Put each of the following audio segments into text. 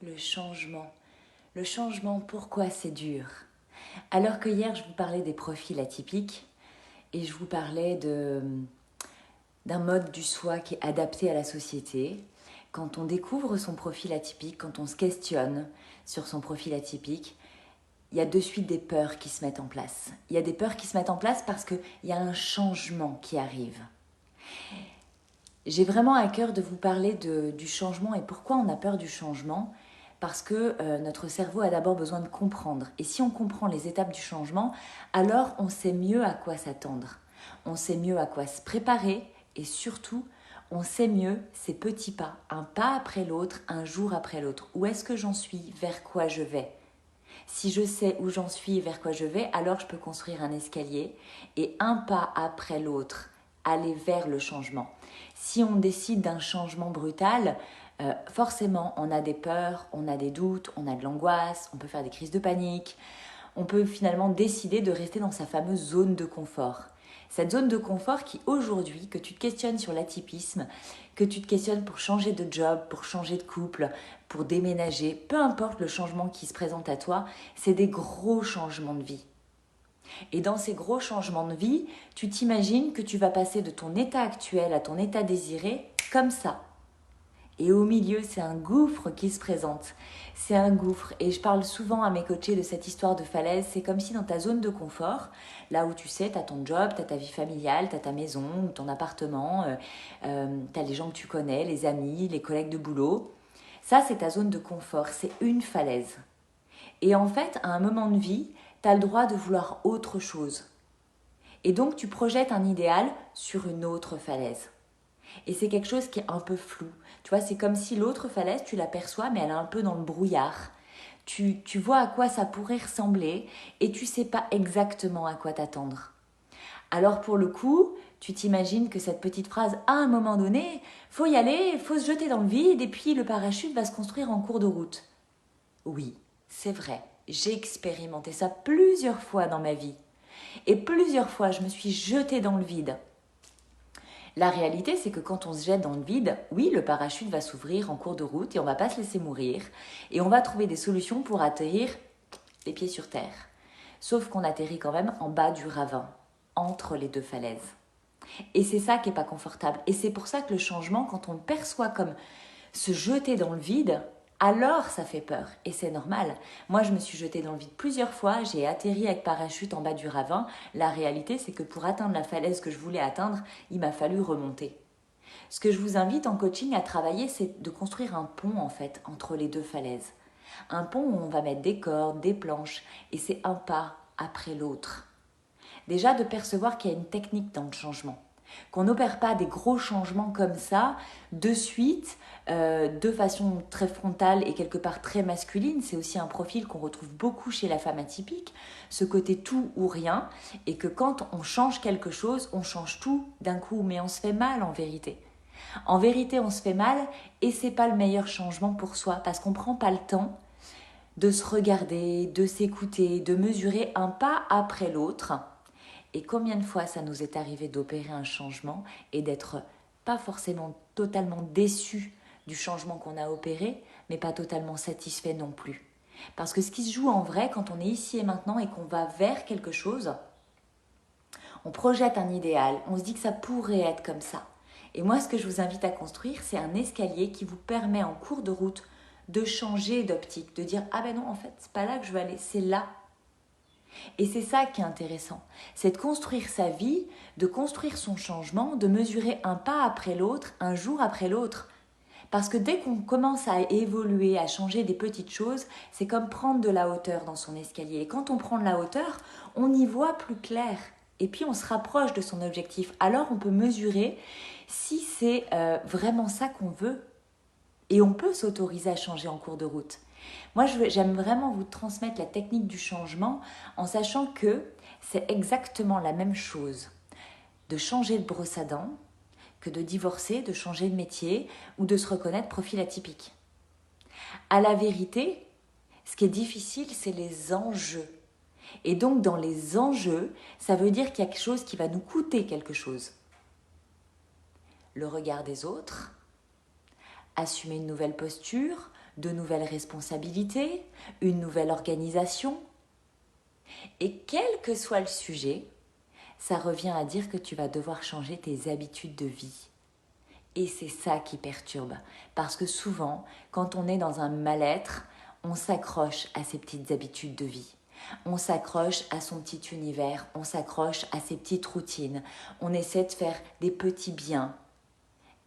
Le changement. Le changement, pourquoi c'est dur? Alors que hier, je vous parlais des profils atypiques et je vous parlais d'un mode du soi qui est adapté à la société. Quand on découvre son profil atypique, quand on se questionne sur son profil atypique, il y a de suite des peurs qui se mettent en place. Il y a des peurs qui se mettent en place parce qu'il y a un changement qui arrive. J'ai vraiment à cœur de vous parler du changement et pourquoi on a peur du changement. Parce que notre cerveau a d'abord besoin de comprendre. Et si on comprend les étapes du changement, alors on sait mieux à quoi s'attendre. On sait mieux à quoi se préparer et surtout, on sait mieux ces petits pas, un pas après l'autre, un jour après l'autre. Où est-ce que j'en suis? Vers quoi je vais? Si je sais où j'en suis et vers quoi je vais, alors je peux construire un escalier et un pas après l'autre, aller vers le changement. Si on décide d'un changement brutal, forcément on a des peurs, on a des doutes, on a de l'angoisse, on peut faire des crises de panique, on peut finalement décider de rester dans sa fameuse zone de confort. Cette zone de confort qui aujourd'hui, que tu te questionnes sur l'atypisme, que tu te questionnes pour changer de job, pour changer de couple, pour déménager, peu importe le changement qui se présente à toi, c'est des gros changements de vie. Et dans ces gros changements de vie, tu t'imagines que tu vas passer de ton état actuel à ton état désiré comme ça. Et au milieu, c'est un gouffre qui se présente. C'est un gouffre. Et je parle souvent à mes coachés de cette histoire de falaise. C'est comme si dans ta zone de confort, là où tu sais, tu as ton job, tu as ta vie familiale, tu as ta maison, ton appartement, tu as les gens que tu connais, les amis, les collègues de boulot. Ça, c'est ta zone de confort. C'est une falaise. Et en fait, à un moment de vie, tu as le droit de vouloir autre chose. Et donc, tu projettes un idéal sur une autre falaise. Et c'est quelque chose qui est un peu flou. Tu vois, c'est comme si l'autre falaise, tu l'aperçois, mais elle est un peu dans le brouillard. Tu vois à quoi ça pourrait ressembler et tu sais pas exactement à quoi t'attendre. Alors pour le coup, tu t'imagines que cette petite phrase, à un moment donné, faut y aller, faut se jeter dans le vide et puis le parachute va se construire en cours de route. Oui, c'est vrai, j'ai expérimenté ça plusieurs fois dans ma vie. Et plusieurs fois, je me suis jetée dans le vide. La réalité, c'est que quand on se jette dans le vide, oui, le parachute va s'ouvrir en cours de route et on ne va pas se laisser mourir. Et on va trouver des solutions pour atterrir les pieds sur terre. Sauf qu'on atterrit quand même en bas du ravin, entre les deux falaises. Et c'est ça qui n'est pas confortable. Et c'est pour ça que le changement, quand on le perçoit comme se jeter dans le vide, alors ça fait peur. Et c'est normal. Moi, je me suis jetée dans le vide plusieurs fois. J'ai atterri avec parachute en bas du ravin. La réalité, c'est que pour atteindre la falaise que je voulais atteindre, il m'a fallu remonter. Ce que je vous invite en coaching à travailler, c'est de construire un pont en fait entre les deux falaises. Un pont où on va mettre des cordes, des planches, et c'est un pas après l'autre. Déjà de percevoir qu'il y a une technique dans le changement. Qu'on n'opère pas des gros changements comme ça, de suite, de façon très frontale et quelque part très masculine. C'est aussi un profil qu'on retrouve beaucoup chez la femme atypique, ce côté tout ou rien, et que quand on change quelque chose, on change tout d'un coup, mais on se fait mal en vérité. En vérité, on se fait mal et c'est pas le meilleur changement pour soi parce qu'on prend pas le temps de se regarder, de s'écouter, de mesurer un pas après l'autre. Et combien de fois ça nous est arrivé d'opérer un changement et d'être pas forcément totalement déçu du changement qu'on a opéré, mais pas totalement satisfait non plus. Parce que ce qui se joue en vrai, quand on est ici et maintenant et qu'on va vers quelque chose, on projette un idéal, on se dit que ça pourrait être comme ça. Et moi, ce que je vous invite à construire, c'est un escalier qui vous permet en cours de route de changer d'optique, de dire « Ah ben non, en fait, c'est pas là que je veux aller, c'est là ». Et c'est ça qui est intéressant, c'est de construire sa vie, de construire son changement, de mesurer un pas après l'autre, un jour après l'autre. Parce que dès qu'on commence à évoluer, à changer des petites choses, c'est comme prendre de la hauteur dans son escalier. Et quand on prend de la hauteur, on y voit plus clair. Et puis on se rapproche de son objectif. Alors on peut mesurer si c'est vraiment ça qu'on veut. Et on peut s'autoriser à changer en cours de route. Moi, j'aime vraiment vous transmettre la technique du changement en sachant que c'est exactement la même chose de changer de brosse à dents que de divorcer, de changer de métier ou de se reconnaître profil atypique. À la vérité, ce qui est difficile, c'est les enjeux. Et donc, dans les enjeux, ça veut dire qu'il y a quelque chose qui va nous coûter quelque chose. Le regard des autres, assumer une nouvelle posture, de nouvelles responsabilités, une nouvelle organisation. Et quel que soit le sujet, ça revient à dire que tu vas devoir changer tes habitudes de vie. Et c'est ça qui perturbe. Parce que souvent, quand on est dans un mal-être, on s'accroche à ses petites habitudes de vie. On s'accroche à son petit univers, on s'accroche à ses petites routines. On essaie de faire des petits biens.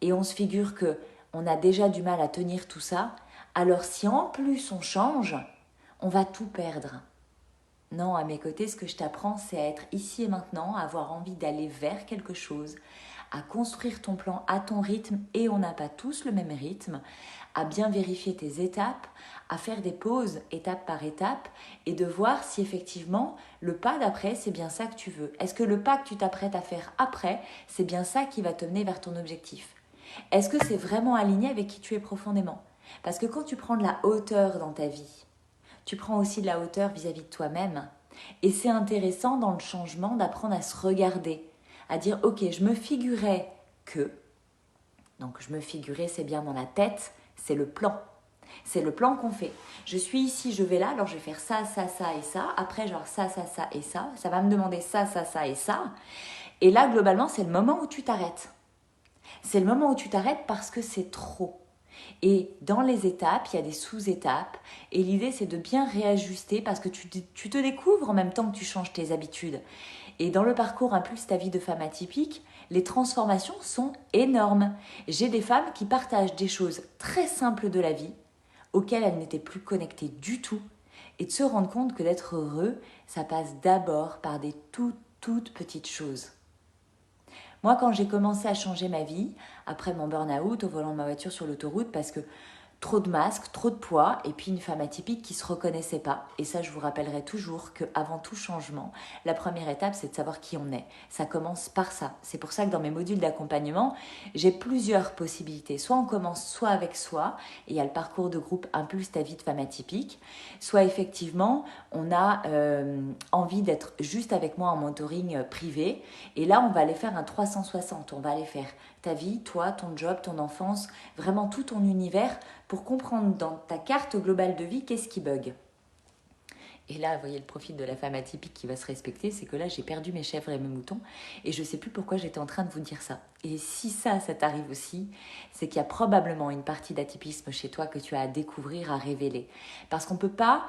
Et on se figure que on a déjà du mal à tenir tout ça. Alors si en plus on change, on va tout perdre. Non, à mes côtés, ce que je t'apprends, c'est à être ici et maintenant, à avoir envie d'aller vers quelque chose, à construire ton plan à ton rythme, et on n'a pas tous le même rythme, à bien vérifier tes étapes, à faire des pauses étape par étape, et de voir si effectivement le pas d'après, c'est bien ça que tu veux. Est-ce que le pas que tu t'apprêtes à faire après, c'est bien ça qui va te mener vers ton objectif? Est-ce que c'est vraiment aligné avec qui tu es profondément? Parce que quand tu prends de la hauteur dans ta vie, tu prends aussi de la hauteur vis-à-vis de toi-même. Et c'est intéressant dans le changement d'apprendre à se regarder, à dire ok, je me figurais que, donc je me figurais c'est bien dans la tête, c'est le plan. C'est le plan qu'on fait. Je suis ici, je vais là, alors je vais faire ça, ça, ça et ça. Après, genre ça, ça, ça et ça. Ça va me demander ça, ça, ça et ça. Et là, globalement, c'est le moment où tu t'arrêtes. C'est le moment où tu t'arrêtes parce que c'est trop. Et dans les étapes, il y a des sous-étapes. Et l'idée, c'est de bien réajuster parce que tu te découvres en même temps que tu changes tes habitudes. Et dans le parcours Impulse ta vie de femme atypique, les transformations sont énormes. J'ai des femmes qui partagent des choses très simples de la vie auxquelles elles n'étaient plus connectées du tout. Et de se rendre compte que d'être heureux, ça passe d'abord par des toutes petites choses. Moi, quand j'ai commencé à changer ma vie, après mon burn-out, au volant de ma voiture sur l'autoroute, parce que trop de masques, trop de poids, et puis une femme atypique qui ne se reconnaissait pas. Et ça, je vous rappellerai toujours qu'avant tout changement, la première étape, c'est de savoir qui on est. Ça commence par ça. C'est pour ça que dans mes modules d'accompagnement, j'ai plusieurs possibilités. Soit on commence soit avec soi, et il y a le parcours de groupe Impulse ta vie de femme atypique, soit effectivement, on a envie d'être juste avec moi en mentoring privé. Et là, on va aller faire un 360. On va aller faire ta vie, toi, ton job, ton enfance, vraiment tout ton univers pour comprendre dans ta carte globale de vie qu'est-ce qui bug. Et là, vous voyez le profil de la femme atypique qui va se respecter, c'est que là, j'ai perdu mes chèvres et mes moutons et je ne sais plus pourquoi j'étais en train de vous dire ça. Et si ça t'arrive aussi, c'est qu'il y a probablement une partie d'atypisme chez toi que tu as à découvrir, à révéler. Parce qu'on ne peut pas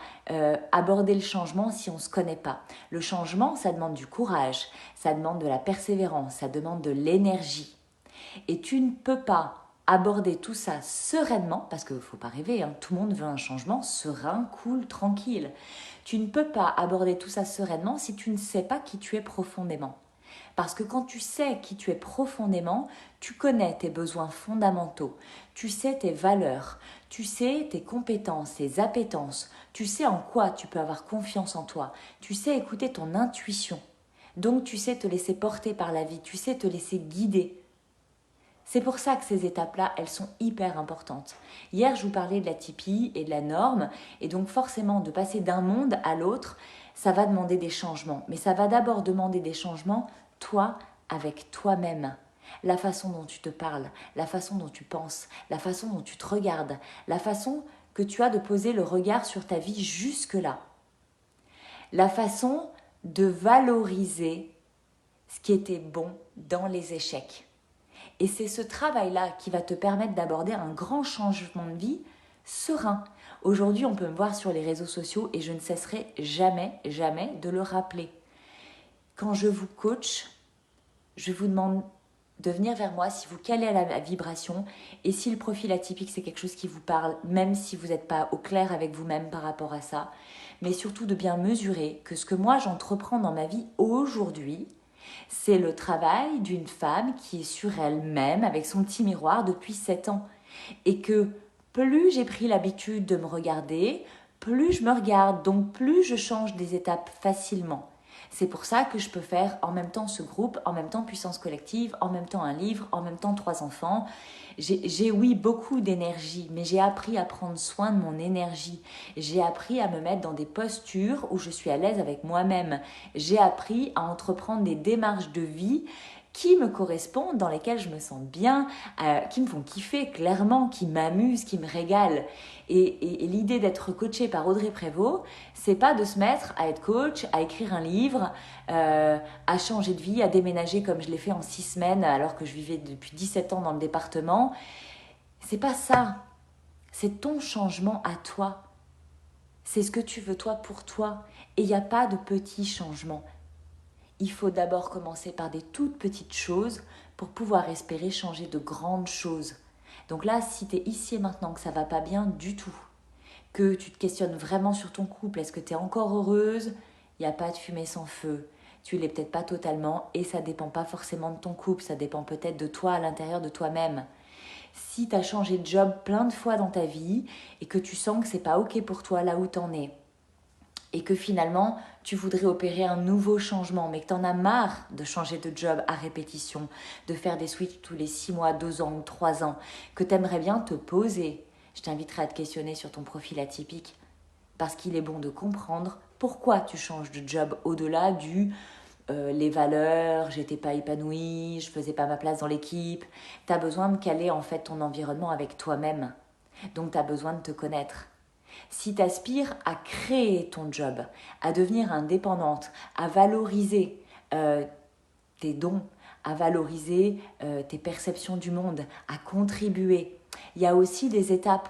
aborder le changement si on ne se connaît pas. Le changement, ça demande du courage, ça demande de la persévérance, ça demande de l'énergie. Et tu ne peux pas aborder tout ça sereinement, parce qu'il ne faut pas rêver, hein, tout le monde veut un changement serein, cool, tranquille. Tu ne peux pas aborder tout ça sereinement si tu ne sais pas qui tu es profondément. Parce que quand tu sais qui tu es profondément, tu connais tes besoins fondamentaux, tu sais tes valeurs, tu sais tes compétences, tes appétences, tu sais en quoi tu peux avoir confiance en toi, tu sais écouter ton intuition. Donc tu sais te laisser porter par la vie, tu sais te laisser guider. C'est pour ça que ces étapes-là, elles sont hyper importantes. Hier, je vous parlais de la typie et de la norme, et donc forcément, de passer d'un monde à l'autre, ça va demander des changements. Mais ça va d'abord demander des changements, toi, avec toi-même. La façon dont tu te parles, la façon dont tu penses, la façon dont tu te regardes, la façon que tu as de poser le regard sur ta vie jusque-là. La façon de valoriser ce qui était bon dans les échecs. Et c'est ce travail-là qui va te permettre d'aborder un grand changement de vie serein. Aujourd'hui, on peut me voir sur les réseaux sociaux et je ne cesserai jamais de le rappeler. Quand je vous coach, je vous demande de venir vers moi si vous calez à la vibration et si le profil atypique, c'est quelque chose qui vous parle, même si vous n'êtes pas au clair avec vous-même par rapport à ça. Mais surtout de bien mesurer que ce que moi j'entreprends dans ma vie aujourd'hui, c'est le travail d'une femme qui est sur elle-même avec son petit miroir depuis 7 ans. Et que plus j'ai pris l'habitude de me regarder, plus je me regarde, donc plus je change des étapes facilement. C'est pour ça que je peux faire en même temps ce groupe, en même temps puissance collective, en même temps un livre, en même temps 3 enfants. J'ai oui beaucoup d'énergie, mais j'ai appris à prendre soin de mon énergie. J'ai appris à me mettre dans des postures où je suis à l'aise avec moi-même. J'ai appris à entreprendre des démarches de vie qui me correspondent, dans lesquelles je me sens bien, qui me font kiffer clairement, qui m'amusent, qui me régalent. Et l'idée d'être coachée par Audrey Prévost, c'est pas de se mettre à être coach, à écrire un livre, à changer de vie, à déménager comme je l'ai fait en 6 semaines alors que je vivais depuis 17 ans dans le département. C'est pas ça. C'est ton changement à toi. C'est ce que tu veux toi pour toi. Et il n'y a pas de petits changements. Il faut d'abord commencer par des toutes petites choses pour pouvoir espérer changer de grandes choses. Donc là, si tu es ici et maintenant que ça va pas bien du tout, que tu te questionnes vraiment sur ton couple, est-ce que tu es encore heureuse? Il n'y a pas de fumée sans feu. Tu l'es peut-être pas totalement et ça dépend pas forcément de ton couple, ça dépend peut-être de toi à l'intérieur de toi-même. Si tu as changé de job plein de fois dans ta vie et que tu sens que c'est pas ok pour toi là où tu en es, et que finalement tu voudrais opérer un nouveau changement, mais que tu en as marre de changer de job à répétition, de faire des switches tous les 6 mois, 2 ans ou 3 ans, que tu aimerais bien te poser, je t'inviterai à te questionner sur ton profil atypique, parce qu'il est bon de comprendre pourquoi tu changes de job au-delà du les valeurs, j'étais pas épanouie, je faisais pas ma place dans l'équipe. Tu as besoin de caler en fait ton environnement avec toi-même. Donc tu as besoin de te connaître. Si tu aspires à créer ton job, à devenir indépendante, à valoriser tes dons, à valoriser tes perceptions du monde, à contribuer, il y a aussi des étapes.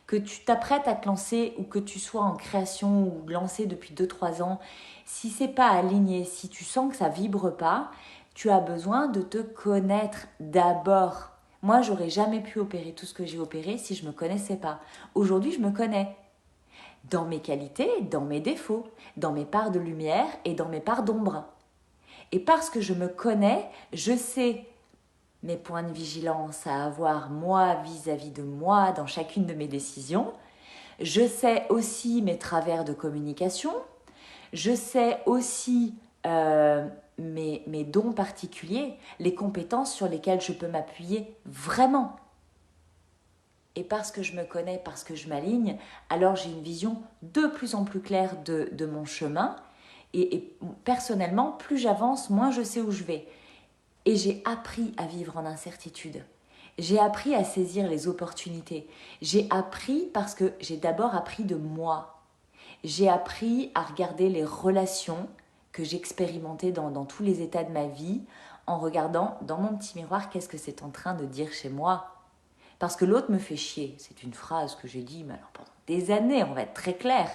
Que tu t'apprêtes à te lancer ou que tu sois en création ou lancé depuis 2-3 ans, si c'est pas aligné, si tu sens que ça vibre pas, tu as besoin de te connaître d'abord. Moi, j'aurais jamais pu opérer tout ce que j'ai opéré si je me connaissais pas. Aujourd'hui, je me connais. Dans mes qualités, dans mes défauts, dans mes parts de lumière et dans mes parts d'ombre. Et parce que je me connais, je sais mes points de vigilance à avoir moi vis-à-vis de moi dans chacune de mes décisions. Je sais aussi mes travers de communication. Je sais aussi mes dons particuliers, les compétences sur lesquelles je peux m'appuyer vraiment. Et parce que je me connais, parce que je m'aligne, alors j'ai une vision de plus en plus claire de mon chemin. Et personnellement, plus j'avance, moins je sais où je vais. Et j'ai appris à vivre en incertitude. J'ai appris à saisir les opportunités. J'ai appris parce que j'ai d'abord appris de moi. J'ai appris à regarder les relations que j'expérimentais dans tous les états de ma vie en regardant dans mon petit miroir qu'est-ce que c'est en train de dire chez moi. Parce que l'autre me fait chier. C'est une phrase que j'ai dit mais alors pendant des années, on va être très clair.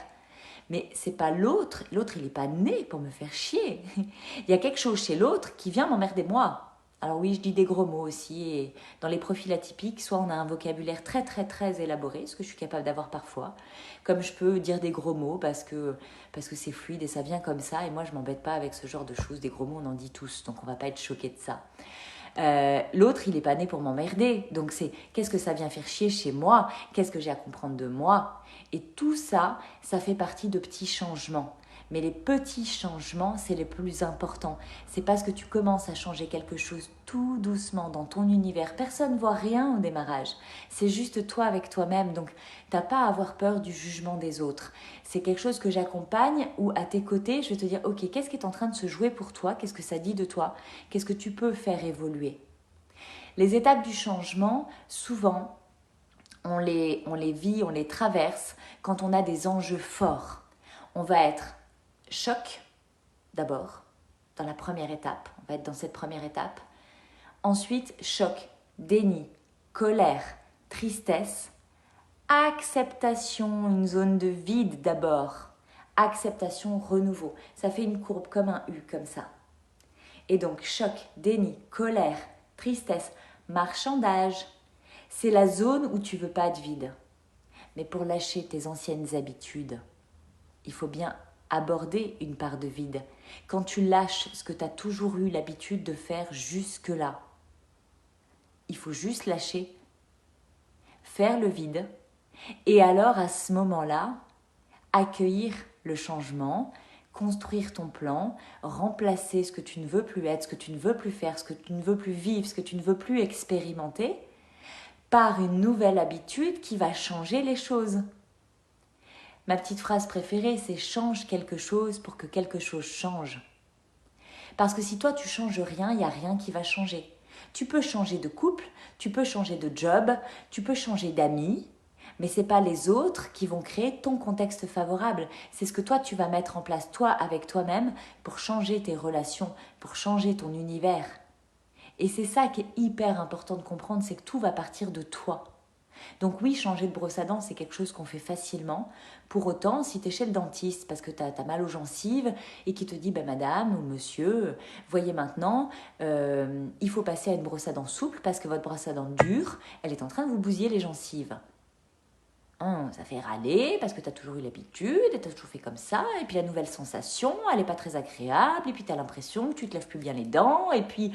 Mais c'est pas l'autre. L'autre, il n'est pas né pour me faire chier. Il y a quelque chose chez l'autre qui vient m'emmerder moi. Alors oui, je dis des gros mots aussi. Et dans les profils atypiques, soit on a un vocabulaire très très très élaboré, ce que je suis capable d'avoir parfois, comme je peux dire des gros mots parce que c'est fluide et ça vient comme ça. Et moi, je m'embête pas avec ce genre de choses. Des gros mots, on en dit tous, donc on va pas être choqué de ça. L'autre, il n'est pas né pour m'emmerder. Donc c'est qu'est-ce que ça vient faire chier chez moi? Qu'est-ce que j'ai à comprendre de moi? Et tout ça, ça fait partie de petits changements. Mais les petits changements, c'est les plus importants. C'est parce que tu commences à changer quelque chose tout doucement dans ton univers. Personne ne voit rien au démarrage. C'est juste toi avec toi-même. Donc, tu n'as pas à avoir peur du jugement des autres. C'est quelque chose que j'accompagne ou à tes côtés, je vais te dire, ok, qu'est-ce qui est en train de se jouer pour toi? Qu'est-ce que ça dit de toi? Qu'est-ce que tu peux faire évoluer? Les étapes du changement, souvent, on les vit, on les traverse quand on a des enjeux forts. On va être choc, d'abord, dans la première étape. On va être dans cette première étape. Ensuite, choc, déni, colère, tristesse, acceptation, une zone de vide d'abord. Acceptation, renouveau. Ça fait une courbe comme un U, comme ça. Et donc, choc, déni, colère, tristesse, marchandage. C'est la zone où tu veux pas de vide. Mais pour lâcher tes anciennes habitudes, il faut bien aborder une part de vide. Quand tu lâches ce que tu as toujours eu l'habitude de faire jusque-là, il faut juste lâcher, faire le vide, et alors à ce moment-là, accueillir le changement, construire ton plan, remplacer ce que tu ne veux plus être, ce que tu ne veux plus faire, ce que tu ne veux plus vivre, ce que tu ne veux plus expérimenter, par une nouvelle habitude qui va changer les choses. Ma petite phrase préférée, c'est « change quelque chose pour que quelque chose change ». Parce que si toi, tu changes rien, il n'y a rien qui va changer. Tu peux changer de couple, tu peux changer de job, tu peux changer d'amis, mais ce n'est pas les autres qui vont créer ton contexte favorable. C'est ce que toi, tu vas mettre en place, toi, avec toi-même, pour changer tes relations, pour changer ton univers. Et c'est ça qui est hyper important de comprendre, c'est que tout va partir de toi. Donc oui, changer de brosse à dents, c'est quelque chose qu'on fait facilement. Pour autant, si tu es chez le dentiste parce que tu as mal aux gencives et qui te dit ben, madame ou monsieur, voyez maintenant, il faut passer à une brosse à dents souple parce que votre brosse à dents dure, elle est en train de vous bousiller les gencives. Ça fait râler parce que tu as toujours eu l'habitude et tu as toujours fait comme ça. Et puis la nouvelle sensation, elle n'est pas très agréable. Et puis tu as l'impression que tu te lèves plus bien les dents. Et puis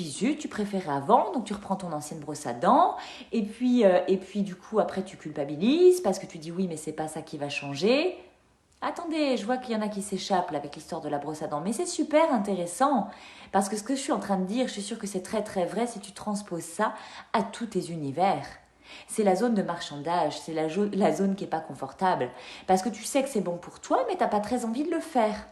zut, tu préférais avant, donc tu reprends ton ancienne brosse à dents. Et puis du coup, après, tu culpabilises parce que tu dis oui, mais c'est pas ça qui va changer. Attendez, je vois qu'il y en a qui s'échappent là, avec l'histoire de la brosse à dents. Mais c'est super intéressant parce que ce que je suis en train de dire, je suis sûre que c'est très très vrai si tu transposes ça à tous tes univers. C'est la zone de marchandage, c'est la zone qui n'est pas confortable. Parce que tu sais que c'est bon pour toi, mais tu n'as pas très envie de le faire.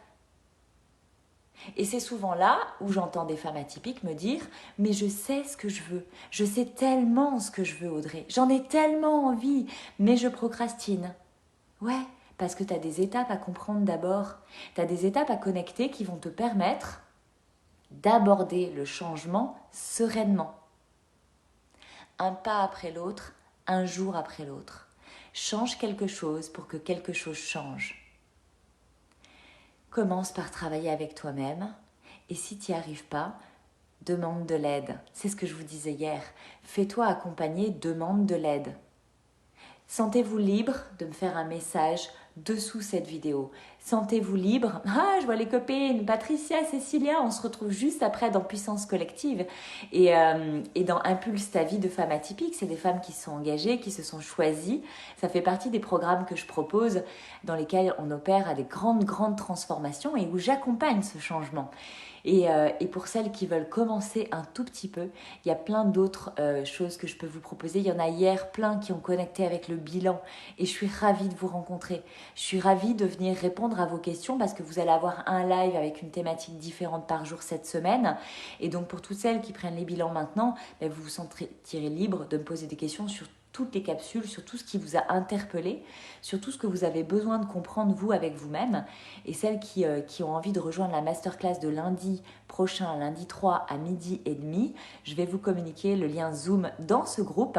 Et c'est souvent là où j'entends des femmes atypiques me dire « Mais je sais ce que je veux, je sais tellement ce que je veux Audrey, j'en ai tellement envie, mais je procrastine. » Ouais, parce que tu as des étapes à comprendre d'abord. Tu as des étapes à connecter qui vont te permettre d'aborder le changement sereinement. Un pas après l'autre, un jour après l'autre. Change quelque chose pour que quelque chose change. Commence par travailler avec toi-même et si tu n'y arrives pas, demande de l'aide. C'est ce que je vous disais hier. Fais-toi accompagner, demande de l'aide. Sentez-vous libre de me faire un message dessous cette vidéo. Sentez-vous libre. Ah, je vois les copines, Patricia, Cécilia, on se retrouve juste après dans Puissance Collective et dans Impulse ta vie de femmes atypiques. C'est des femmes qui sont engagées, qui se sont choisies. Ça fait partie des programmes que je propose dans lesquels on opère à des grandes transformations et où j'accompagne ce changement. Et pour celles qui veulent commencer un tout petit peu, il y a plein d'autres choses que je peux vous proposer. Il y en a hier plein qui ont connecté avec le bilan et je suis ravie de vous rencontrer. Je suis ravie de venir répondre à vos questions parce que vous allez avoir un live avec une thématique différente par jour cette semaine. Et donc pour toutes celles qui prennent les bilans maintenant, vous vous sentirez libre de me poser des questions sur toutes les capsules, sur tout ce qui vous a interpellé, sur tout ce que vous avez besoin de comprendre vous avec vous-même. Et celles qui ont envie de rejoindre la masterclass de lundi prochain, lundi 3 à 12h30, je vais vous communiquer le lien Zoom dans ce groupe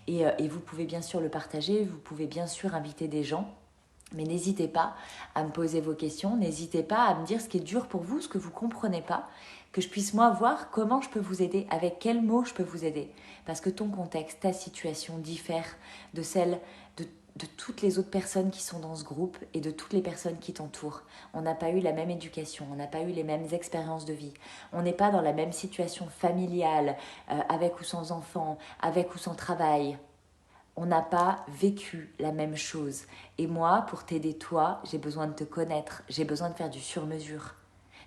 et vous pouvez bien sûr le partager, vous pouvez bien sûr inviter des gens. Mais n'hésitez pas à me poser vos questions, n'hésitez pas à me dire ce qui est dur pour vous, ce que vous ne comprenez pas, que je puisse moi voir comment je peux vous aider, avec quels mots je peux vous aider. Parce que ton contexte, ta situation diffère de celle de toutes les autres personnes qui sont dans ce groupe et de toutes les personnes qui t'entourent. On n'a pas eu la même éducation, on n'a pas eu les mêmes expériences de vie. On n'est pas dans la même situation familiale, avec ou sans enfants, avec ou sans travail. On n'a pas vécu la même chose. Et moi, pour t'aider toi, j'ai besoin de te connaître, j'ai besoin de faire du sur-mesure.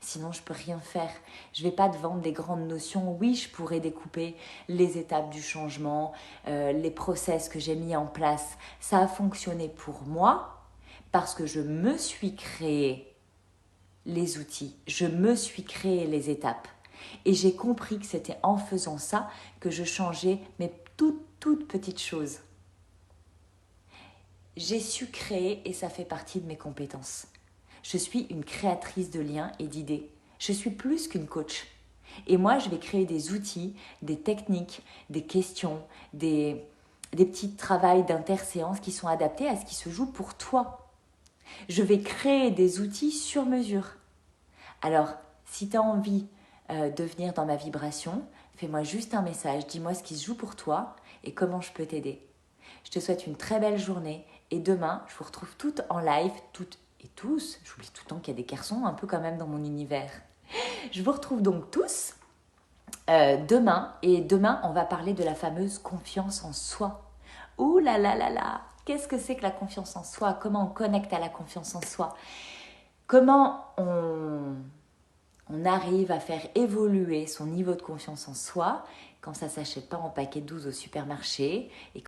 Sinon, je ne peux rien faire. Je ne vais pas te vendre des grandes notions. Oui, je pourrais découper les étapes du changement, les process que j'ai mis en place. Ça a fonctionné pour moi parce que je me suis créé les outils, je me suis créé les étapes. Et j'ai compris que c'était en faisant ça que je changeais mes toutes petites choses. J'ai su créer et ça fait partie de mes compétences. Je suis une créatrice de liens et d'idées. Je suis plus qu'une coach. Et moi, je vais créer des outils, des techniques, des questions, des petits travails d'interséance qui sont adaptés à ce qui se joue pour toi. Je vais créer des outils sur mesure. Alors, si tu as envie de venir dans ma vibration, fais-moi juste un message, dis-moi ce qui se joue pour toi et comment je peux t'aider. Je te souhaite une très belle journée et demain, je vous retrouve toutes en live, toutes et tous. J'oublie tout le temps qu'il y a des garçons un peu quand même dans mon univers. Je vous retrouve donc tous demain et demain, on va parler de la fameuse confiance en soi. Ouh là là là là, qu'est-ce que c'est que la confiance en soi? Comment on connecte à la confiance en soi? Comment on arrive à faire évoluer son niveau de confiance en soi quand ça ne s'achète pas en paquet de 12 au supermarché et